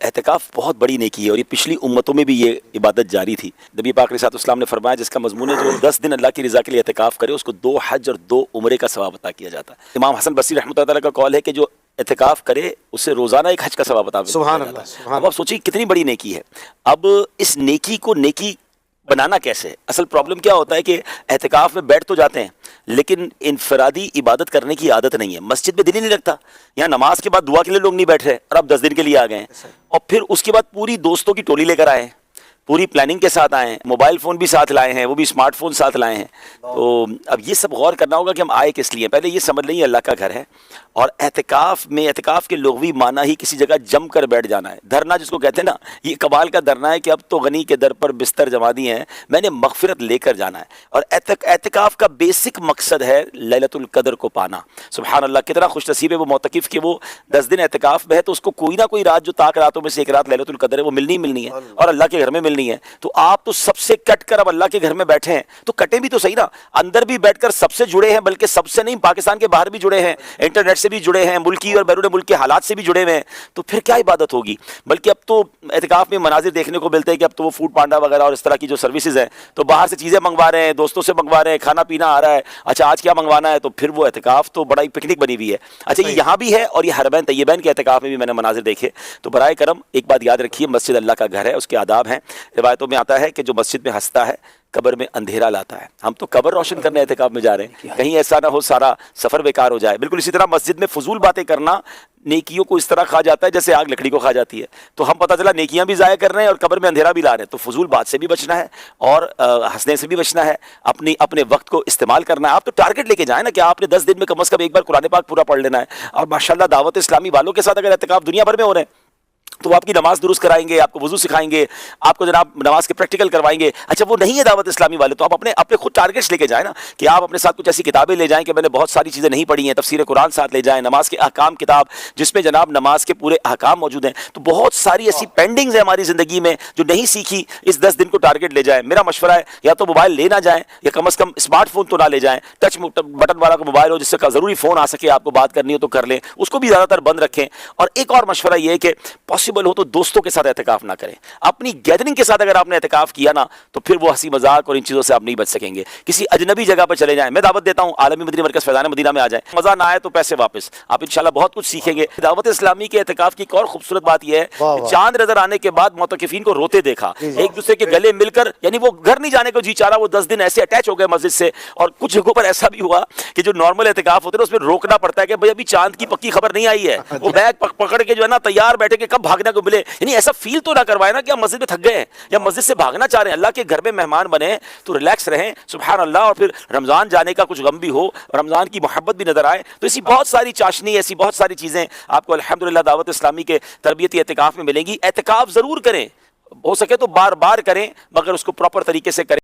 اعتکاف بہت بڑی نیکی ہے اور یہ پچھلی امتوں میں بھی یہ عبادت جاری تھی۔ نبی پاک علیہ السلام نے فرمایا جس کا مضمون ہے جو 10 دن اللہ کی رضا کے لیے اعتکاف کرے اس کو 2 حج اور 2 عمرے کا ثواب عطا کیا جاتا ہے۔ امام حسن بصری رحمۃ اللہ تعالیٰ کا قول ہے کہ جو اعتکاف کرے اسے روزانہ ایک حج کا ثواب عطا سبحان کیا جاتا اللہ، ہے۔ سبحان اب آپ سوچیے کتنی بڑی نیکی ہے۔ اب اس نیکی کو نیکی بنانا کیسے ہے؟ اصل پرابلم کیا ہوتا ہے کہ اعتکاف میں بیٹھ تو جاتے ہیں لیکن انفرادی عبادت کرنے کی عادت نہیں ہے، مسجد میں دل ہی نہیں لگتا، یہاں نماز کے بعد دعا کے لیے لوگ نہیں بیٹھ رہے اور اب 10 دن کے لیے آ گئے ہیں، اور پھر اس کے بعد پوری دوستوں کی ٹولی لے کر آئے ہیں، پوری پلاننگ کے ساتھ آئے ہیں، موبائل فون بھی ساتھ لائے ہیں، وہ بھی اسمارٹ فون ساتھ لائے ہیں۔ تو اب یہ سب غور کرنا ہوگا کہ ہم آئے کس لیے۔ پہلے یہ سمجھ لیں یہ اللہ کا گھر ہے، اور اعتکاف میں اعتکاف کے لغوی معنی ہی کسی جگہ جم کر بیٹھ جانا ہے۔ دھرنا جس کو کہتے ہیں نا، یہ کمال کا دھرنا ہے کہ اب تو غنی کے در پر بستر جما دی ہیں، میں نے مغفرت لے کر جانا ہے۔ اور اعتکاف کا بیسک مقصد ہے لیلۃ القدر کو پانا۔ سبحان اللہ، کتنا خوش نصیب ہے وہ معتکف کہ وہ 10 دن اعتکاف میں ہے تو اس کو کوئی نہ کوئی رات جو طاق راتوں میں سے ایک رات لیلۃ القدر ہے وہ ملنی ہے اور اللہ کے گھر میں ملنی ہے۔ تو آپ تو سب سے کٹ کر اب اللہ کے گھر میں بیٹھے ہیں تو کٹیں بھی تو صحیح نا، اندر بھی بیٹھ کر سب سے جڑے ہیں، بلکہ سب سے نہیں پاکستان کے باہر بھی جڑے ہیں، انٹرنیٹ سے بھی جڑے ہیں، ملکی اور بیرون ملک کے حالات سے بھی جڑے ہوئے ہیں، تو پھر کیا عبادت ہوگی؟ بلکہ اب تو اعتکاف میں مناظر دیکھنے کو ملتے ہیں کہ اب تو وہ فوڈ پانڈا وغیرہ اور اس طرح کی جو سروسز ہیں تو باہر سے چیزیں منگوا رہے ہیں، دوستوں سے منگوا رہے ہیں، کھانا پینا آ رہا ہے، اچھا آج کیا منگوانا ہے، تو پھر وہ اعتکاف تو بڑا ہی پکنک بنی ہوئی ہے۔ اچھا یہ یہاں بھی ہے اور یہ حرمین طیبین کے اعتکاف میں بھی میں نے مناظر دیکھے۔ تو برائے کرم ایک بات یاد رکھیے، مسجد اللہ کا گھر ہے، اس کے آداب ہیں۔ روایتوں میں آتا ہے کہ جو مسجد میں ہنستا ہے قبر میں اندھیرا لاتا ہے۔ ہم تو قبر روشن کرنے اعتکاف میں جا رہے ہیں، کہیں ایسا نہ ہو سارا سفر بیکار ہو جائے۔ بالکل اسی طرح مسجد میں فضول باتیں کرنا نیکیوں کو اس طرح کھا جاتا ہے جیسے آگ لکڑی کو کھا جاتی ہے۔ تو ہم پتہ چلا نیکیاں بھی ضائع کر رہے ہیں اور قبر میں اندھیرا بھی لا رہے ہیں۔ تو فضول بات سے بھی بچنا ہے اور ہنسنے سے بھی بچنا ہے، اپنے وقت کو استعمال کرنا ہے۔ آپ تو ٹارگٹ لے کے جائیں نا کہ آپ نے 10 دن میں کم از کم ایک بار قرآن پاک پورا پڑھ لینا ہے۔ اور ماشاءاللہ دعوت اسلامی والوں کے ساتھ اگر اعتکاف دنیا بھر میں ہو رہے ہیں تو وہ آپ کی نماز درست کرائیں گے، آپ کو وضو سکھائیں گے، آپ کو جناب نماز کے پریکٹیکل کروائیں گے۔ اچھا وہ نہیں ہے دعوت اسلامی والے، تو آپ اپنے خود ٹارگٹس لے کے جائیں نا، کہ آپ اپنے ساتھ کچھ ایسی کتابیں لے جائیں کہ میں نے بہت ساری چیزیں نہیں پڑھی ہیں، تفسیر قرآن ساتھ لے جائیں، نماز کے احکام کتاب جس میں جناب نماز کے پورے احکام موجود ہیں۔ تو بہت ساری ایسی پینڈنگز ہیں ہماری زندگی میں جو نہیں سیکھی، اس 10 دن کو ٹارگٹ لے جائیں۔ میرا مشورہ ہے یا تو موبائل لے نہ جائیں یا کم از کم اسمارٹ فون تو نہ لے جائیں، ٹچ بٹن والا کو موبائل ہو جس سے ضروری فون آ سکے، آپ کو بات کرنی ہو تو کر لیں، اس کو بھی زیادہ تر بند رکھیں۔ اور ایک اور مشورہ یہ ہے کہ پاسبل ہو تو دوستوں کے ساتھ اعتکاف نہ کریں، اپنی گیدرنگ کے ساتھ اگر آپ نے اعتکاف کیا نا تو پھر وہ ہنسی مذاق اور ان چیزوں سے آپ نہیں بچ سکیں گے۔ کسی اجنبی جگہ پر چلے جائیں، میں دعوت دیتا ہوں عالمی مدنی مرکز فیضان مدینہ میں آ جائیں، مزہ نہ آئے تو پیسے واپس، آپ انشاءاللہ بہت کچھ سیکھیں گے۔ دعوت اسلامی کے اعتکاف کی ایک اور خوبصورت بات یہ ہے کہ چاند نظر آنے کے بعد معتکفین کو روتے دیکھا، ایک دوسرے کے گلے مل کر، یعنی وہ گھر نہیں جانے کو جی چاہ رہا، وہ 10 دن ایسے اٹیچ ہو گئے مسجد سے۔ اور کچھ جگہوں پر ایسا بھی ہوا کہ جو نارمل اعتکاف ہوتے ہیں اس میں روکنا پڑتا ہے کہ بھئی ابھی چاند کی پکی خبر نہیں آئی ہے، وہ بیگ پکڑ کے جو ہے نا تیار بیٹھے کہ کب بھاگنے کو ملے، یعنی ایسا فیل تو نہ کروائے نا کہ ہم مسجد میں تھک گئے ہیں یا مسجد سے بھاگنا چاہ رہے ہیں۔ اللہ کے گھر میں مہمان بنے تو ریلیکس رہیں، سبحان اللہ۔ اور پھر رمضان جانے کا کچھ غم بھی ہو، رمضان کی محبت بھی نظر آئے، تو ایسی بہت ساری چاشنی، ایسی بہت ساری چیزیں آپ کو الحمدللہ دعوت اسلامی کے تربیتی اعتکاف میں ملیں گی۔ اعتکاف ضرور کریں، ہو سکے تو بار بار کریں، مگر اس کو پراپر طریقے سے کریں۔